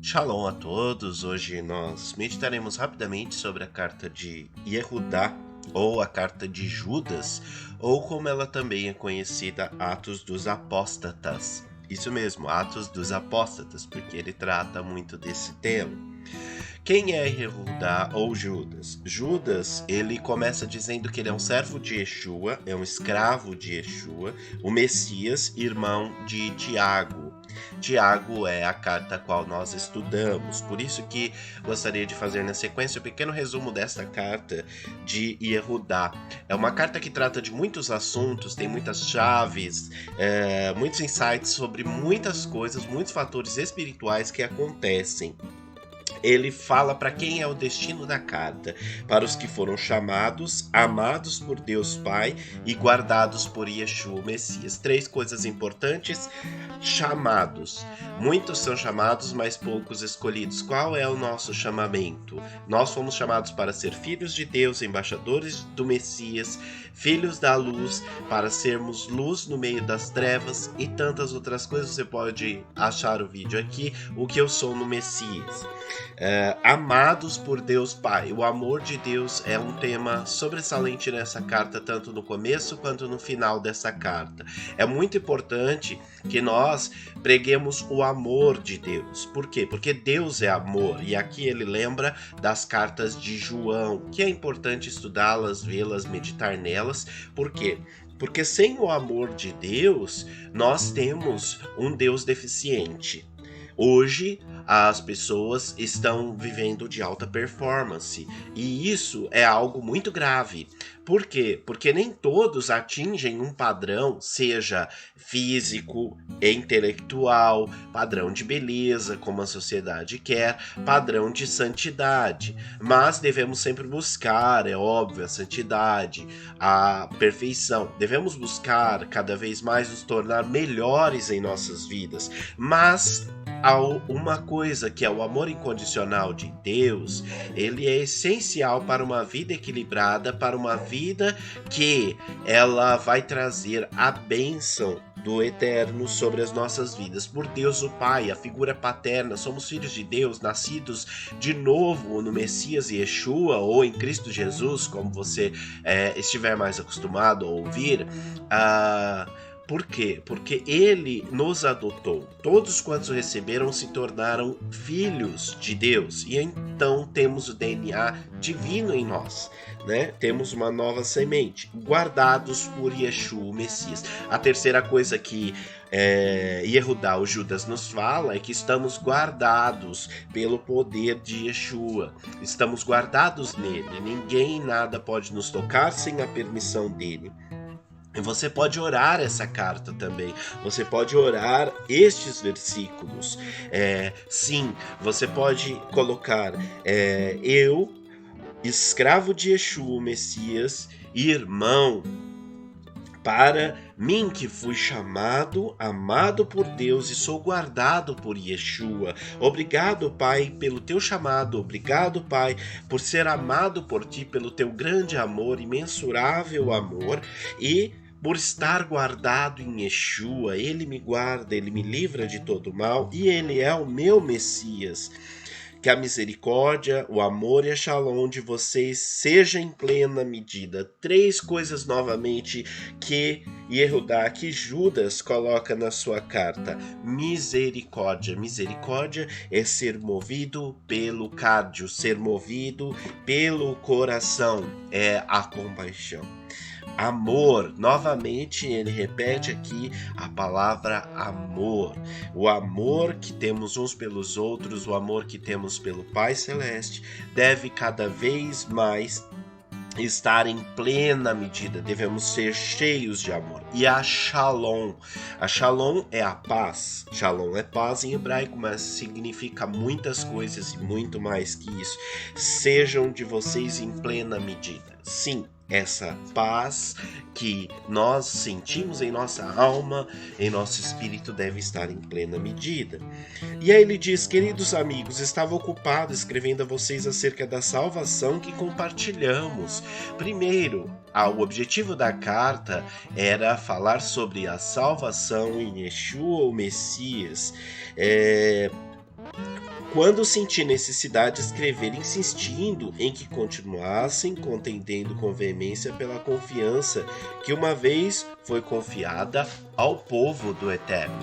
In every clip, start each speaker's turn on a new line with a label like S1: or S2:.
S1: Shalom a todos. Hoje nós meditaremos rapidamente sobre a carta de Yehudá, ou a carta de Judas, ou como ela também é conhecida, Atos dos Apóstatas. Isso mesmo, Atos dos Apóstatas, porque ele trata muito desse tema. Quem é Yehudá ou Judas? Judas, ele começa dizendo que ele é um servo de Yeshua, é um escravo de Yeshua, o Messias, irmão de Tiago. Tiago é a carta a qual nós estudamos, por isso que gostaria de fazer na sequência um pequeno resumo desta carta de Yehudá. É uma carta que trata de muitos assuntos, tem muitas chaves, muitos insights sobre muitas coisas, muitos fatores espirituais que acontecem. Ele fala para quem é o destino da carta, para os que foram chamados, amados por Deus Pai e guardados por Yeshua, o Messias. 3 coisas importantes: chamados. Muitos são chamados, mas poucos escolhidos. Qual é o nosso chamamento? Nós fomos chamados para ser filhos de Deus, embaixadores do Messias, filhos da luz, para sermos luz no meio das trevas e tantas outras coisas. Você pode achar o vídeo aqui, o que eu sou no Messias. Amados por Deus Pai. O amor de Deus é um tema sobressalente nessa carta, tanto no começo quanto no final dessa carta. É muito importante que nós preguemos o amor de Deus. Por quê? Porque Deus é amor, e aqui ele lembra das cartas de João, que é importante estudá-las, vê-las, meditar nelas. Por quê? Porque sem o amor de Deus, nós temos um Deus deficiente. Hoje, as pessoas estão vivendo de alta performance, e isso é algo muito grave. Por quê? Porque nem todos atingem um padrão, seja físico, intelectual, padrão de beleza, como a sociedade quer, padrão de santidade. Mas devemos sempre buscar, é óbvio, a santidade, a perfeição. Devemos buscar cada vez mais nos tornar melhores em nossas vidas. Mas há uma coisa, que é o amor incondicional de Deus. Ele é essencial para uma vida equilibrada, para uma vida que ela vai trazer a bênção do eterno sobre as nossas vidas. Por Deus o Pai, a figura paterna, somos filhos de Deus, nascidos de novo no Messias Yeshua, ou em Cristo Jesus, como você estiver mais acostumado a ouvir. Por quê? Porque ele nos adotou. Todos quantos o receberam se tornaram filhos de Deus. E então temos o DNA divino em nós, né? Temos uma nova semente, guardados por Yeshua, o Messias. A terceira coisa que Yehudá, o Judas, nos fala é que estamos guardados pelo poder de Yeshua. Estamos guardados nele. Ninguém, nada pode nos tocar sem a permissão dele. Você pode orar essa carta também. Você pode orar estes versículos. Sim, você pode colocar eu, escravo de Yeshua, o Messias, irmão, para mim que fui chamado, amado por Deus e sou guardado por Yeshua. Obrigado, Pai, pelo teu chamado. Obrigado, Pai, por ser amado por ti, pelo teu grande amor, imensurável amor, e por estar guardado em Yeshua. Ele me guarda, ele me livra de todo mal, e ele é o meu Messias. Que a misericórdia, o amor e a shalom de vocês seja em plena medida. 3 coisas novamente que Yehudá, que Judas coloca na sua carta. Misericórdia. Misericórdia é ser movido pelo cardio, ser movido pelo coração. É a compaixão. Amor, novamente ele repete aqui a palavra amor. O amor que temos uns pelos outros, o amor que temos pelo Pai Celeste, deve cada vez mais estar em plena medida. Devemos ser cheios de amor. E a shalom. A shalom é a paz. Shalom é paz em hebraico, mas significa muitas coisas e muito mais que isso. Sejam de vocês em plena medida. Sim, essa paz que nós sentimos em nossa alma, em nosso espírito, deve estar em plena medida. E aí ele diz: queridos amigos, estava ocupado escrevendo a vocês acerca da salvação que compartilhamos. Primeiro, o objetivo da carta era falar sobre a salvação em Yeshua, o Messias. quando senti necessidade de escrever, insistindo em que continuassem contendendo com veemência pela confiança que uma vez foi confiada ao povo do Eterno.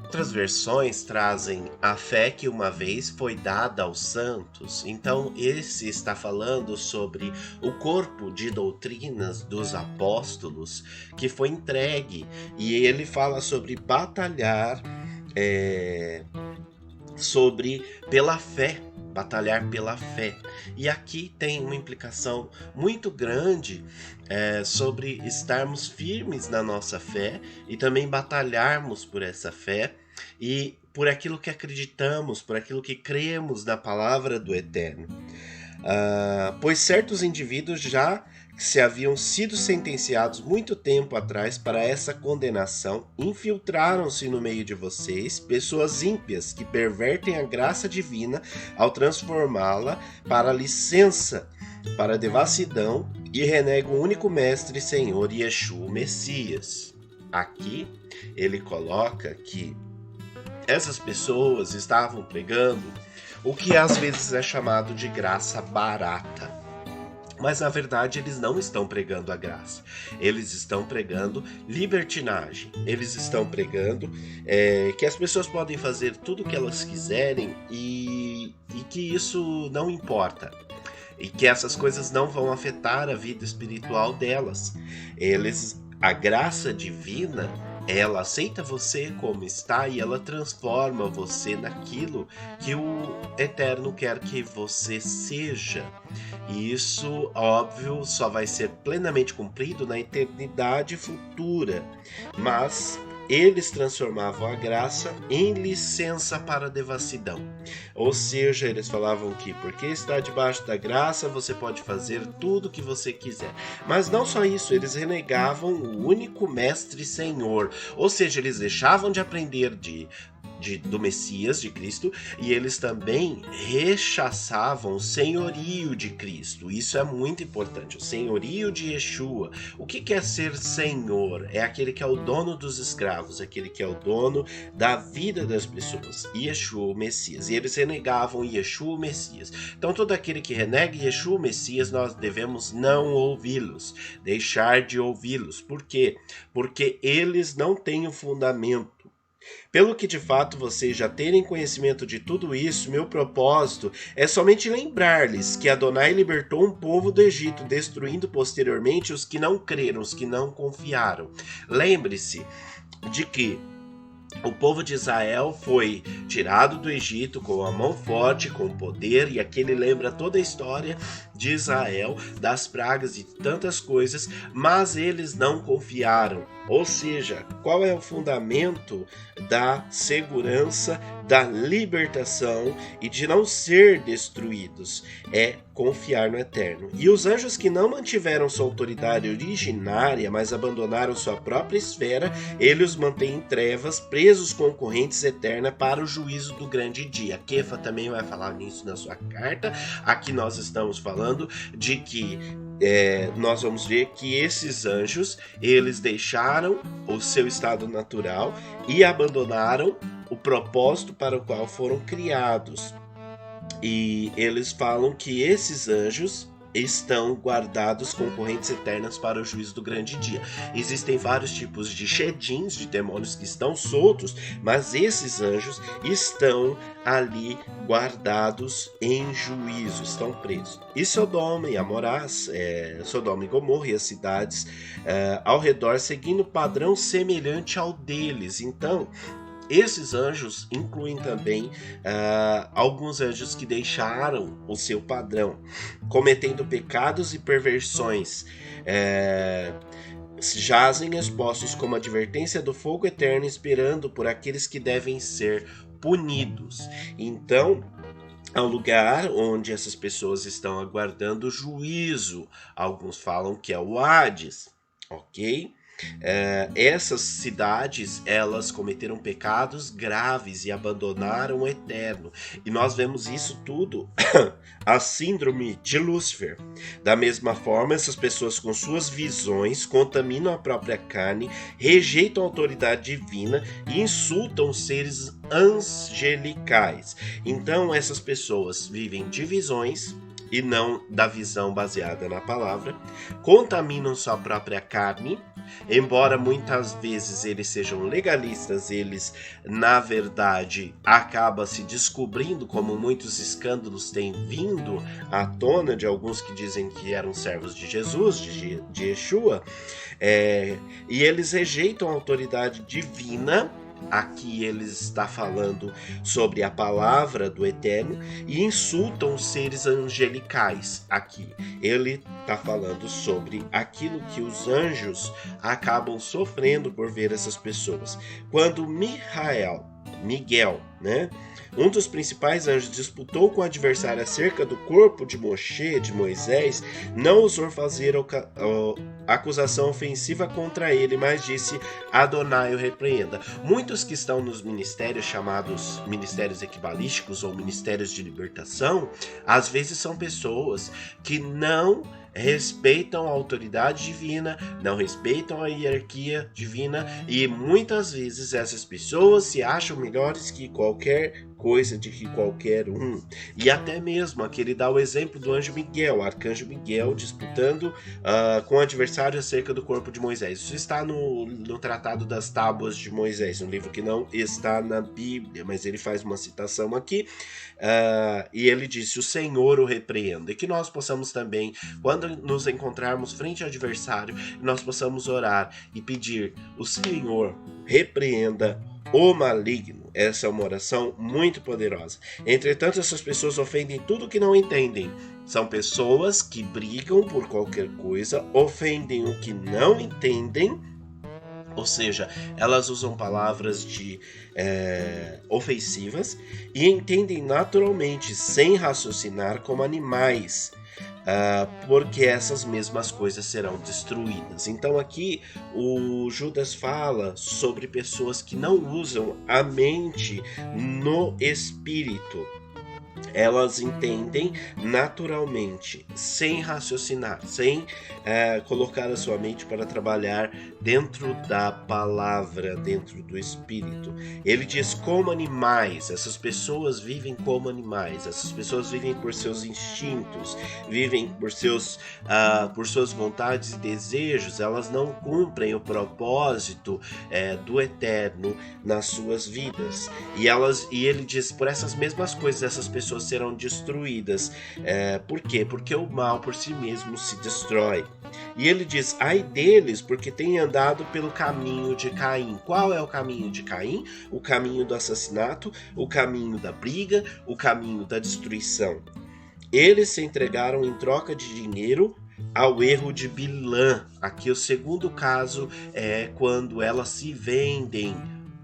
S1: Outras versões trazem a fé que uma vez foi dada aos santos. Então, esse está falando sobre o corpo de doutrinas dos apóstolos que foi entregue. E ele fala sobre batalhar, sobre pela fé. Batalhar pela fé. E aqui tem uma implicação muito grande sobre estarmos firmes na nossa fé e também batalharmos por essa fé e por aquilo que acreditamos, por aquilo que cremos na palavra do Eterno. Pois certos indivíduos já se haviam sido sentenciados muito tempo atrás para essa condenação, infiltraram-se no meio de vocês, pessoas ímpias que pervertem a graça divina ao transformá-la para licença, para devassidão, e renegam o único mestre e Senhor, Yeshua, o Messias. Aqui ele coloca que essas pessoas estavam pregando o que às vezes é chamado de graça barata. Mas na verdade eles não estão pregando a graça. Eles estão pregando libertinagem. Eles estão pregando que as pessoas podem fazer tudo o que elas quiserem e que isso não importa. E que essas coisas não vão afetar a vida espiritual delas. A graça divina, ela aceita você como está e ela transforma você naquilo que o Eterno quer que você seja. E isso, óbvio, só vai ser plenamente cumprido na eternidade futura. Mas eles transformavam a graça em licença para a devassidão. Ou seja, eles falavam que porque está debaixo da graça, você pode fazer tudo o que você quiser. Mas não só isso, eles renegavam o único mestre e Senhor. Ou seja, eles deixavam de aprender do Messias, de Cristo, e eles também rechaçavam o senhorio de Cristo. Isso é muito importante, o senhorio de Yeshua. O que é ser senhor? É aquele que é o dono dos escravos, aquele que é o dono da vida das pessoas. Yeshua, o Messias. E eles renegavam Yeshua, o Messias. Então todo aquele que renega Yeshua, o Messias, nós devemos não ouvi-los, deixar de ouvi-los. Por quê? Porque eles não têm o fundamento. Pelo que de fato vocês já terem conhecimento de tudo isso, meu propósito é somente lembrar-lhes que Adonai libertou um povo do Egito, destruindo posteriormente os que não creram, os que não confiaram. Lembre-se de que o povo de Israel foi tirado do Egito com a mão forte, com poder, e aqui ele lembra toda a história de Israel, das pragas e tantas coisas, mas eles não confiaram. Ou seja, qual é o fundamento da segurança, da libertação e de não ser destruídos? É confiar no Eterno. E os anjos que não mantiveram sua autoridade originária, mas abandonaram sua própria esfera, ele os mantém em trevas, presos com correntes eternas para o juízo do grande dia. Kefa também vai falar nisso na sua carta. Aqui nós estamos falando de que nós vamos ver que esses anjos, eles deixaram o seu estado natural e abandonaram o propósito para o qual foram criados. E eles falam que esses anjos estão guardados com correntes eternas para o juízo do grande dia. Existem vários tipos de shedins, de demônios que estão soltos, mas esses anjos estão ali guardados em juízo, estão presos. E Sodoma e Amorás, Sodoma e Gomorra e as cidades ao redor, seguindo padrão semelhante ao deles. Então, esses anjos incluem também alguns anjos que deixaram o seu padrão, cometendo pecados e perversões, jazem expostos como advertência do fogo eterno, esperando por aqueles que devem ser punidos. Então, é um lugar onde essas pessoas estão aguardando juízo. Alguns falam que é o Hades, ok? Essas cidades, elas cometeram pecados graves e abandonaram o eterno. E nós vemos isso tudo, a síndrome de Lúcifer. Da mesma forma, essas pessoas com suas visões contaminam a própria carne, rejeitam a autoridade divina e insultam os seres angelicais. Então, essas pessoas vivem de visões e não da visão baseada na palavra, contaminam sua própria carne. Embora muitas vezes eles sejam legalistas, eles, na verdade, acabam se descobrindo, como muitos escândalos têm vindo à tona de alguns que dizem que eram servos de Jesus, de Yeshua, e eles rejeitam a autoridade divina. Aqui ele está falando sobre a palavra do Eterno e insultam os seres angelicais. Aqui ele está falando sobre aquilo que os anjos acabam sofrendo por ver essas pessoas. Quando Miguel, né, um dos principais anjos, disputou com o adversário acerca do corpo de Moshe, de Moisés, não ousou fazer acusação ofensiva contra ele, mas disse: Adonai o repreenda. Muitos que estão nos ministérios chamados ministérios equibalísticos ou ministérios de libertação, às vezes são pessoas que não respeitam a autoridade divina, não respeitam a hierarquia divina, e muitas vezes essas pessoas se acham melhores que qualquer coisa, de que qualquer um. E até mesmo aqui ele dá o exemplo do anjo Miguel, o arcanjo Miguel, disputando com o adversário acerca do corpo de Moisés. Isso está no Tratado das Tábuas de Moisés, um livro que não está na Bíblia, mas ele faz uma citação aqui, e ele disse: o Senhor o repreenda. E que nós possamos também, quando nos encontrarmos frente ao adversário, nós possamos orar e pedir: o Senhor repreenda o maligno. Essa é uma oração muito poderosa. Entretanto, essas pessoas ofendem tudo que não entendem. São pessoas que brigam por qualquer coisa, ofendem o que não entendem, ou seja, elas usam palavras ofensivas e entendem naturalmente, sem raciocinar, como animais. Porque essas mesmas coisas serão destruídas. Então aqui o Judas fala sobre pessoas que não usam a mente no espírito. Elas entendem naturalmente, sem raciocinar, sem colocar a sua mente para trabalhar dentro da palavra, dentro do Espírito. Ele diz: como animais. Essas pessoas vivem como animais. Essas pessoas vivem por seus instintos, vivem por suas vontades e desejos. Elas não cumprem o propósito do Eterno nas suas vidas. E ele diz: por essas mesmas coisas, essas pessoas serão destruídas. Por quê? Porque o mal por si mesmo se destrói. E ele diz: ai deles, porque têm andado pelo caminho de Caim. Qual é o caminho de Caim? O caminho do assassinato, o caminho da briga, o caminho da destruição. Eles se entregaram em troca de dinheiro ao erro de Bilã. Aqui o segundo caso é quando elas se vendem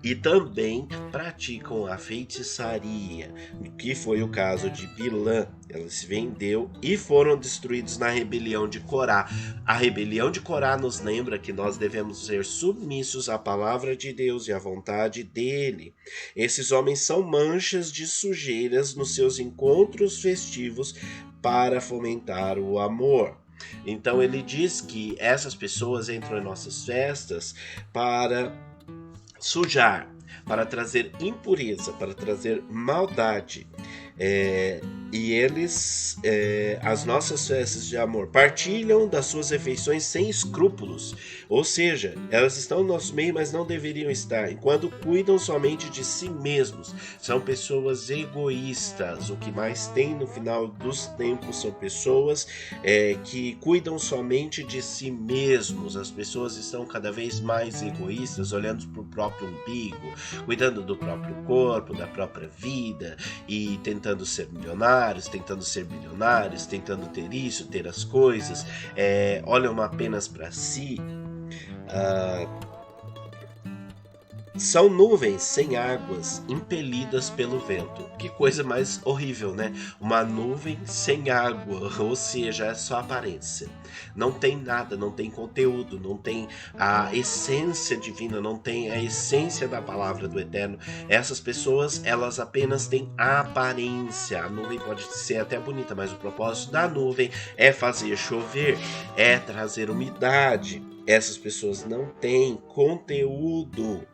S1: e também praticam a feitiçaria, que foi o caso de Bilã. Ela se vendeu e foram destruídos na rebelião de Corá. A rebelião de Corá nos lembra que nós devemos ser submissos à palavra de Deus e à vontade dele. Esses homens são manchas de sujeiras nos seus encontros festivos para fomentar o amor. Então ele diz que essas pessoas entram em nossas festas para sujar, para trazer impureza, para trazer maldade. E eles, as nossas festas de amor, partilham das suas refeições sem escrúpulos. Ou seja, elas estão no nosso meio, mas não deveriam estar, enquanto cuidam somente de si mesmos. São pessoas egoístas. O que mais tem no final dos tempos são pessoas que cuidam somente de si mesmos. As pessoas estão cada vez mais egoístas, olhando para o próprio umbigo, cuidando do próprio corpo, da própria vida, e tentando ser milionários, tentando ser bilionários, tentando ter isso, ter as coisas, olham apenas para si. São nuvens sem águas, impelidas pelo vento. Que coisa mais horrível, né? Uma nuvem sem água, ou seja, é só aparência. Não tem nada, não tem conteúdo, não tem a essência divina, não tem a essência da palavra do Eterno. Essas pessoas, elas apenas têm aparência. A nuvem pode ser até bonita, mas o propósito da nuvem é fazer chover, é trazer umidade. Essas pessoas não têm conteúdo.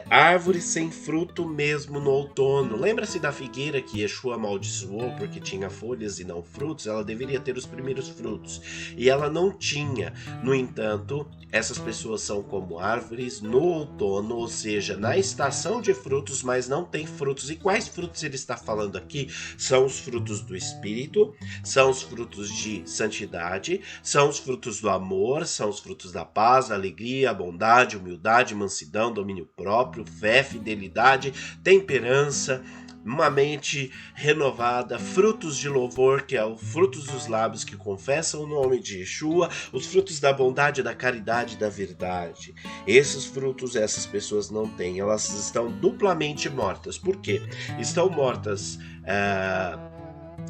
S1: Árvore sem fruto mesmo no outono. Lembra-se da figueira que Yeshua amaldiçoou porque tinha folhas e não frutos? Ela deveria ter os primeiros frutos. E ela não tinha. No entanto, essas pessoas são como árvores no outono, ou seja, na estação de frutos, mas não tem frutos. E quais frutos ele está falando aqui? São os frutos do Espírito, são os frutos de santidade, são os frutos do amor, são os frutos da paz, alegria, bondade, humildade, mansidão, domínio próprio, fé, fidelidade, temperança, uma mente renovada, frutos de louvor, que é o frutos dos lábios que confessam o nome de Yeshua, os frutos da bondade, da caridade, da verdade. Esses frutos essas pessoas não têm, elas estão duplamente mortas. Por quê? Estão mortas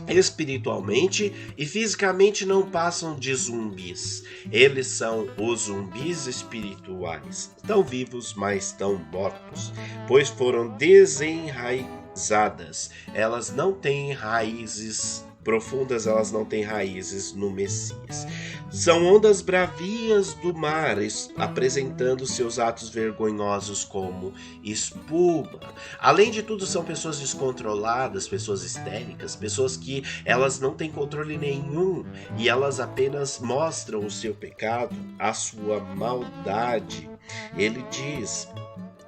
S1: espiritualmente e fisicamente não passam de zumbis. Eles são os zumbis espirituais. Estão vivos, mas estão mortos, pois foram desenraizadas. Elas não têm raízes profundas, elas não têm raízes no Messias. São ondas bravias do mar, apresentando seus atos vergonhosos como espuma. Além de tudo, são pessoas descontroladas, pessoas histéricas, pessoas que elas não têm controle nenhum e elas apenas mostram o seu pecado, a sua maldade. Ele diz: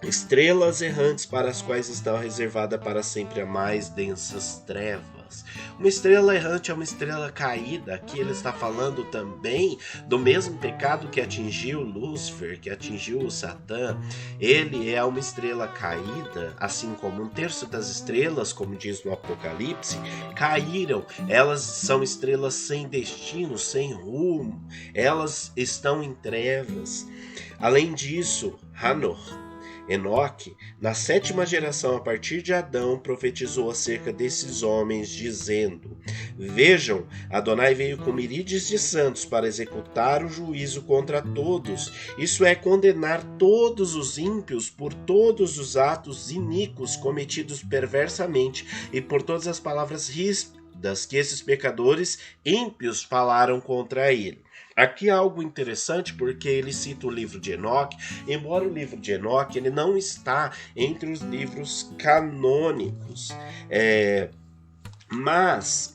S1: estrelas errantes para as quais estão reservadas para sempre a mais densas trevas. Uma estrela errante é uma estrela caída. Aqui ele está falando também do mesmo pecado que atingiu Lúcifer, que atingiu o Satã. Ele é uma estrela caída, assim como um terço das estrelas, como diz no Apocalipse, caíram. Elas são estrelas sem destino, sem rumo. Elas estão em trevas. Além disso, Enoque, na 7ª geração a partir de Adão, profetizou acerca desses homens, dizendo: vejam, Adonai veio com miríades de santos para executar o juízo contra todos, isso é, condenar todos os ímpios por todos os atos iníquos cometidos perversamente e por todas as palavras ríspidas que esses pecadores ímpios falaram contra ele. Aqui há algo interessante porque ele cita o livro de Enoque, embora o livro de Enoque ele não está entre os livros canônicos, mas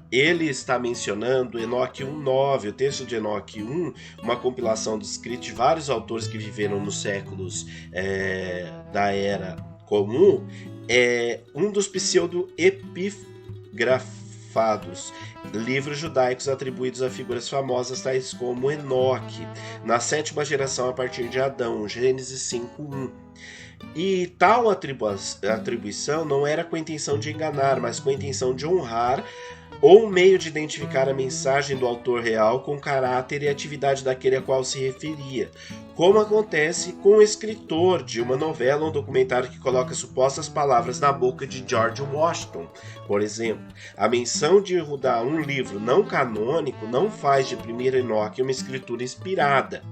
S1: ele está mencionando Enoque 1:9, o texto de Enoque 1, uma compilação de escritos de vários autores que viveram nos séculos da Era Comum, um dos pseudo-epigrafados, livros judaicos atribuídos a figuras famosas tais como Enoque, na 7ª geração a partir de Adão, Gênesis 5:1. E tal atribuição não era com a intenção de enganar, mas com a intenção de honrar, ou um meio de identificar a mensagem do autor real com o caráter e atividade daquele a qual se referia, como acontece com o escritor de uma novela ou um documentário que coloca supostas palavras na boca de George Washington, por exemplo. A menção de Yehudá, um livro não canônico, não faz de 1 Enoque uma escritura inspirada,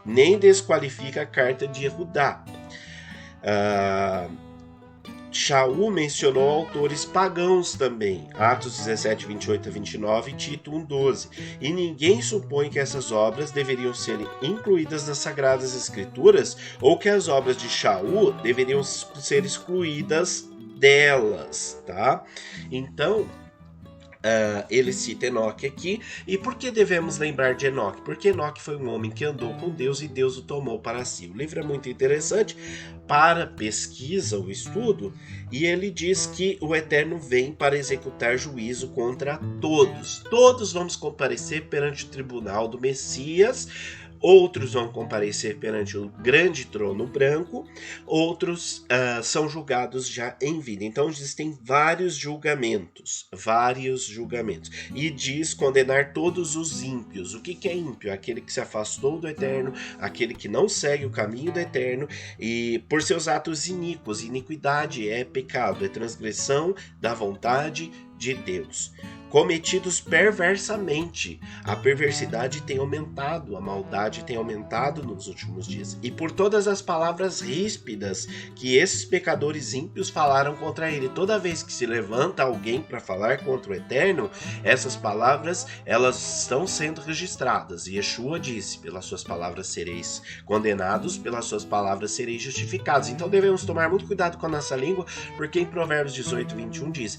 S1: nem desqualifica a carta de Yehudá. Shaul mencionou autores pagãos também, Atos 17, 28 a 29 e Tito 1:12, e ninguém supõe que essas obras deveriam ser incluídas nas Sagradas Escrituras ou que as obras de Shaul deveriam ser excluídas delas, tá? Então, ele cita Enoque aqui. E por que devemos lembrar de Enoque? Porque Enoque foi um homem que andou com Deus e Deus o tomou para si. O livro é muito interessante para pesquisa, o estudo, e ele diz que o Eterno vem para executar juízo contra todos. Todos vamos comparecer perante o tribunal do Messias, outros vão comparecer perante o grande trono branco, outros são julgados já em vida. Então existem vários julgamentos, e diz condenar todos os ímpios. O que é ímpio? Aquele que se afastou do eterno, aquele que não segue o caminho do eterno e por seus atos iníquos. Iniquidade é pecado, é transgressão da vontade de Deus, cometidos perversamente. A perversidade tem aumentado, a maldade tem aumentado nos últimos dias. E por todas as palavras ríspidas que esses pecadores ímpios falaram contra ele. Toda vez que se levanta alguém para falar contra o Eterno, essas palavras, elas estão sendo registradas. E Yeshua disse, pelas suas palavras sereis condenados, pelas suas palavras sereis justificados. Então devemos tomar muito cuidado com a nossa língua, porque em Provérbios 18, 21 diz...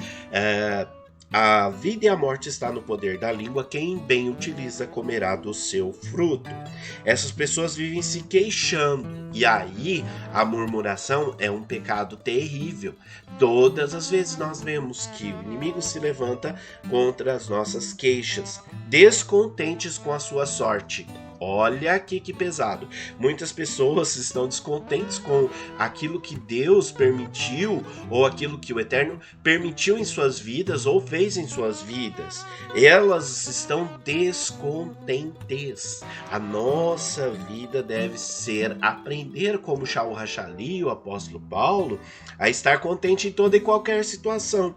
S1: a vida e a morte está no poder da língua, quem bem utiliza comerá do seu fruto. Essas pessoas vivem se queixando, e aí a murmuração é um pecado terrível. Todas as vezes nós vemos que o inimigo se levanta contra as nossas queixas, descontentes com a sua sorte. Olha aqui que pesado. Muitas pessoas estão descontentes com aquilo que Deus permitiu ou aquilo que o Eterno permitiu em suas vidas ou fez em suas vidas. Elas estão descontentes. A nossa vida deve ser aprender como Shaul Hashali, o apóstolo Paulo, a estar contente em toda e qualquer situação.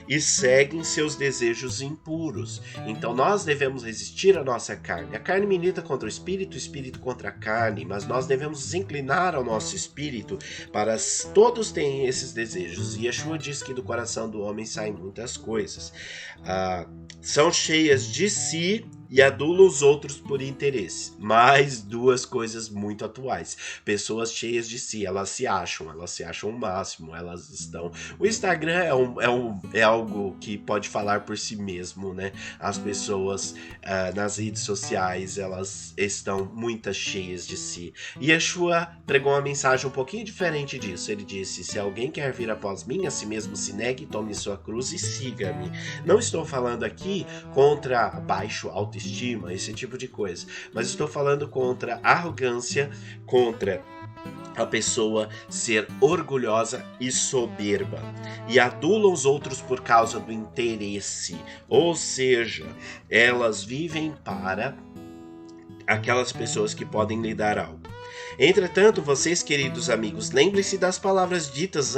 S1: E seguem seus desejos impuros. Então nós devemos resistir à nossa carne. A carne milita contra o espírito contra a carne, mas nós devemos nos inclinar ao nosso espírito para todos têm esses desejos. E Yeshua diz que do coração do homem saem muitas coisas. São cheias de si e adulam os outros por interesse. Mais duas coisas muito atuais. Pessoas cheias de si, elas se acham o máximo, elas estão... O Instagram é algo que pode falar por si mesmo, né? As pessoas nas redes sociais, elas estão muito cheias de si. E Yeshua pregou uma mensagem um pouquinho diferente disso. Ele disse, se alguém quer vir após mim, a si mesmo se negue, tome sua cruz e siga-me. Não estou falando aqui contra baixo autoestima, esse tipo de coisa, mas estou falando contra a arrogância, contra a pessoa ser orgulhosa e soberba e adulam os outros por causa do interesse, ou seja, elas vivem para aquelas pessoas que podem lhe dar algo. Entretanto, vocês, queridos amigos, lembrem-se das palavras ditas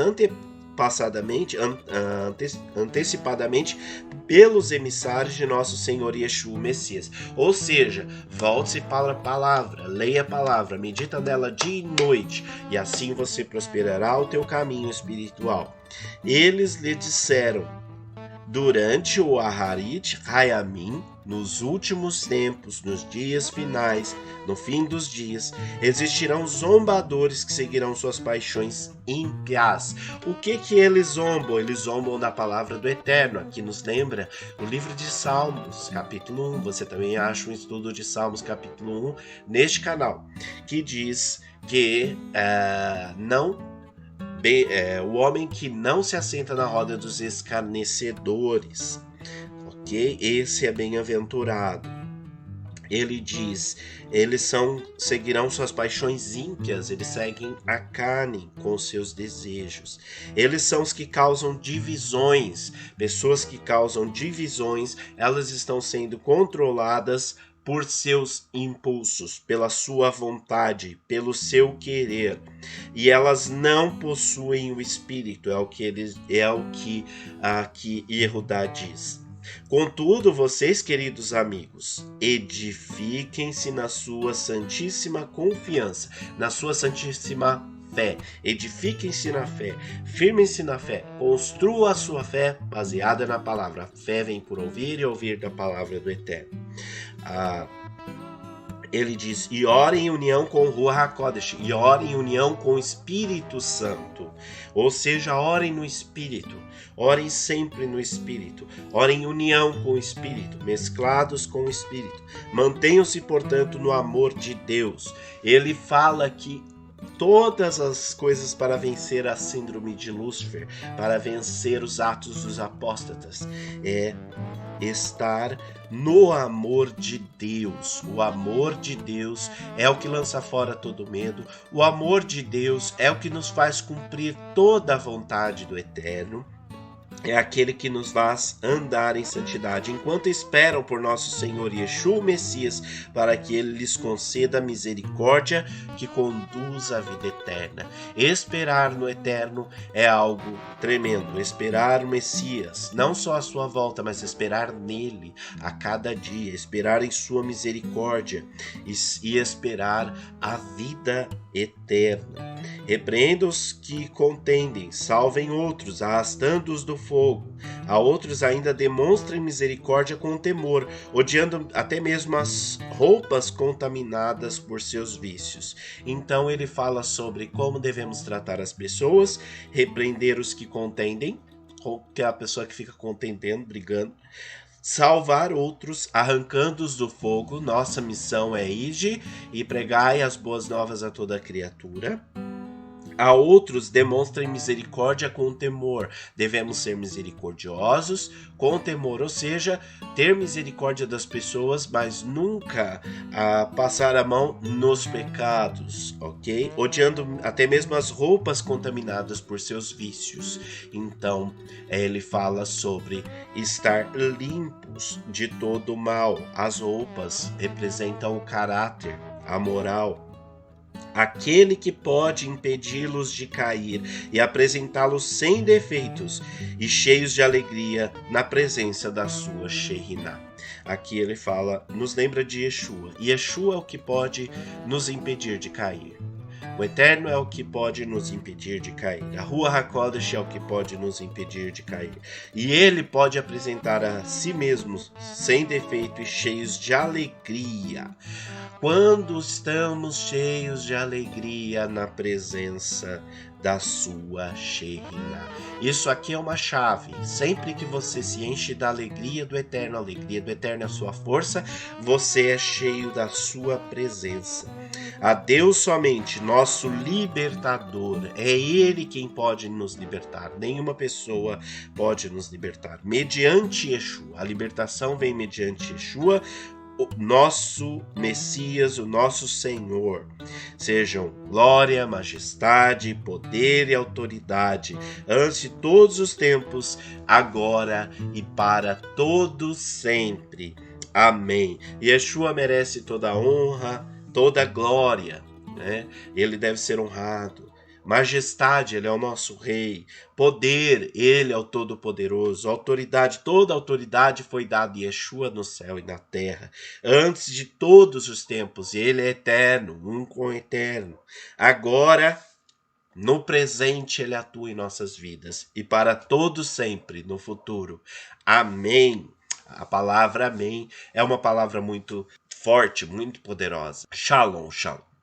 S1: antecipadamente pelos emissários de nosso Senhor Yeshua Messias. Ou seja, volte-se para a palavra, leia a palavra, medita nela dia e noite, e assim você prosperará o teu caminho espiritual. Eles lhe disseram, durante o Aharit Hayamim, nos últimos tempos, nos dias finais, no fim dos dias, existirão zombadores que seguirão suas paixões ímpias. O que eles zombam? Eles zombam da palavra do Eterno. Aqui nos lembra o livro de Salmos, capítulo 1. Você também acha um estudo de Salmos, capítulo 1, neste canal, que diz que o homem que não se assenta na roda dos escarnecedores, ok? Esse é bem-aventurado. Ele diz, eles seguirão suas paixões ímpias, eles seguem a carne com seus desejos. Eles são os que causam divisões. Pessoas que causam divisões, elas estão sendo controladas por seus impulsos, pela sua vontade, pelo seu querer, e elas não possuem o Espírito, é o que aqui Yehudá diz. Contudo, vocês, queridos amigos, edifiquem-se na sua santíssima confiança, na sua santíssima fé. Edifiquem-se na fé, firmem-se na fé, construam a sua fé baseada na palavra. A fé vem por ouvir e ouvir da palavra do Eterno. Ele diz, e orem em união com o Ruach HaKodesh, e orem em união com o Espírito Santo. Ou seja, orem no Espírito, orem sempre no Espírito, orem em união com o Espírito, mesclados com o Espírito. Mantenham-se, portanto, no amor de Deus. Ele fala que todas as coisas para vencer a síndrome de Lúcifer, para vencer os atos dos apóstatas, estar no amor de Deus. O amor de Deus é o que lança fora todo medo. O amor de Deus é o que nos faz cumprir toda a vontade do Eterno. É aquele que nos faz andar em santidade, enquanto esperam por nosso Senhor Yeshua, o Messias, para que ele lhes conceda a misericórdia que conduz à vida eterna. Esperar no Eterno é algo tremendo. Esperar o Messias, não só a sua volta, mas esperar nele a cada dia, esperar em sua misericórdia e esperar a vida eterna. Repreenda os que contendem, salvem outros, arrastando-os do fogo. A outros ainda demonstrem misericórdia com temor, odiando até mesmo as roupas contaminadas por seus vícios. Então ele fala sobre como devemos tratar as pessoas, repreender os que contendem, que é a pessoa que fica contendendo, brigando, salvar outros, arrancando-os do fogo. Nossa missão é ide e pregai as boas novas a toda criatura. A outros demonstrem misericórdia com temor. Devemos ser misericordiosos com temor, ou seja, ter misericórdia das pessoas, mas nunca passar a mão nos pecados, ok? Odiando até mesmo as roupas contaminadas por seus vícios. Então, ele fala sobre estar limpos de todo o mal. As roupas representam o caráter, a moral, aquele que pode impedi-los de cair e apresentá-los sem defeitos e cheios de alegria na presença da sua Shekhinah. Aqui ele fala, nos lembra de Yeshua. Yeshua é o que pode nos impedir de cair. O Eterno é o que pode nos impedir de cair. A Ruach HaKodesh é o que pode nos impedir de cair. E ele pode apresentar a si mesmo sem defeito e cheios de alegria. Quando estamos cheios de alegria na presença da sua Shekhinah. Isso aqui é uma chave. Sempre que você se enche da alegria do Eterno, a alegria do Eterno é a sua força, você é cheio da sua presença. A Deus somente, nosso libertador. É Ele quem pode nos libertar. Nenhuma pessoa pode nos libertar. Mediante Yeshua. A libertação vem mediante Yeshua, o nosso Messias, o nosso Senhor. Sejam glória, majestade, poder e autoridade, antes de todos os tempos, agora e para todos sempre. Amém. Yeshua merece toda a honra, toda a glória, né? Ele deve ser honrado. Majestade, ele é o nosso rei. Poder, ele é o todo-poderoso. Autoridade, toda autoridade foi dada a Yeshua no céu e na terra, antes de todos os tempos. Ele é eterno, um com o eterno. Agora, no presente, ele atua em nossas vidas e para todos sempre no futuro. Amém. A palavra amém é uma palavra muito forte, muito poderosa. Shalom, shalom.